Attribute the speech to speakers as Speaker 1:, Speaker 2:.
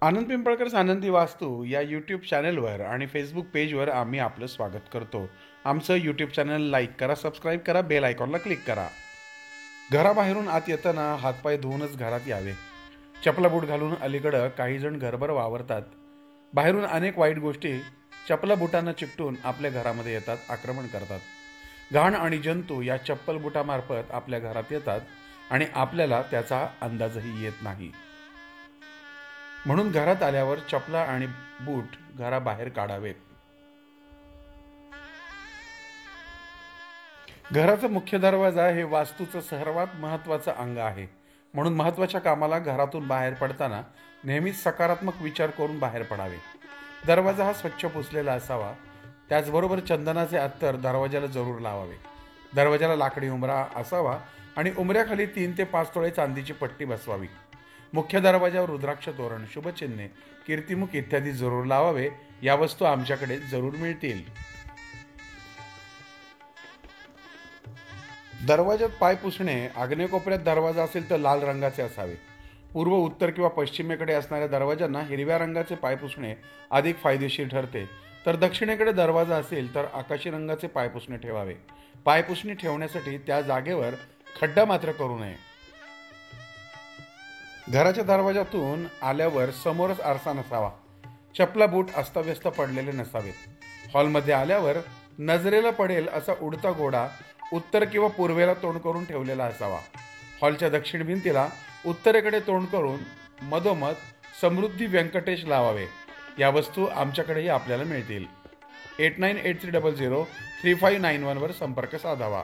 Speaker 1: आनंद पिंपळकर आनंदी वास्तू या यूट्यूब चॅनलवर आणि फेसबुक पेजवर आम्ही आपलं स्वागत करतो. आमचं यूट्यूब चॅनल लाईक करा, सबस्क्राईब करा, बेल आयकॉनला क्लिक करा. घराबाहेरून आत येताना हातपाय धुवूनच घरात यावे. चपला बूट घालून अलीकडं काही जण घरभर वावरतात. बाहेरून अनेक वाईट गोष्टी चपला बुटांना चिकटून आपल्या घरामध्ये येतात, आक्रमण करतात. घाण आणि जंतू या चप्पल बुटामार्फत आपल्या घरात येतात आणि आपल्याला त्याचा अंदाजही येत नाही. म्हणून घरात आल्यावर चपला आणि बूट घराबाहेर काढावेत. घराचा मुख्य दरवाजा हे वास्तूचं सर्वात महत्त्वाचं अंग आहे. म्हणून महत्त्वाच्या कामाला घरातून बाहेर पडताना नेहमीच सकारात्मक विचार करून बाहेर पडावे. दरवाजा हा स्वच्छ पुसलेला असावा. त्याचबरोबर चंदनाचे अत्तर दरवाजाला जरूर लावावे. दरवाजाला लाकडी उंबरा असावा आणि उंबऱ्याखाली 3 ते 5 तोळे चांदीची पट्टी बसवावी. मुख्य दरवाजावर रुद्राक्ष तोरण, शुभचिन्हे, कीर्तिमुख इत्यादी जरूर लावावे. या वस्तू आमच्याकडे जरूर मिळतील. दरवाजात पाय पुसणे. आग्नेय कोपऱ्यात दरवाजा असेल तर लाल रंगाचे असावे. पूर्व, उत्तर किंवा पश्चिमेकडे असणाऱ्या दरवाजांना हिरव्या रंगाचे पाय पुसणे अधिक फायदेशीर ठरते. तर दक्षिणेकडे दरवाजा असेल तर आकाशी रंगाचे पायपुसणे ठेवावे. पायपुसणी ठेवण्यासाठी त्या जागेवर खड्डा मात्र करू नये. घराच्या दरवाजातून आल्यावर समोरच आरसा नसावा. चपला बूट अस्ताव्यस्त पडलेले नसावेत. हॉलमध्ये आल्यावर नजरेला पडेल असा उडता घोडा उत्तर किंवा पूर्वेला तोंड करून ठेवलेला असावा. हॉलच्या दक्षिण भिंतीला उत्तरेकडे तोंड करून मधोमध समृद्धी व्यंकटेश लावावे. या वस्तू आमच्याकडेही आपल्याला मिळतील. 8983003591 वर संपर्क साधावा.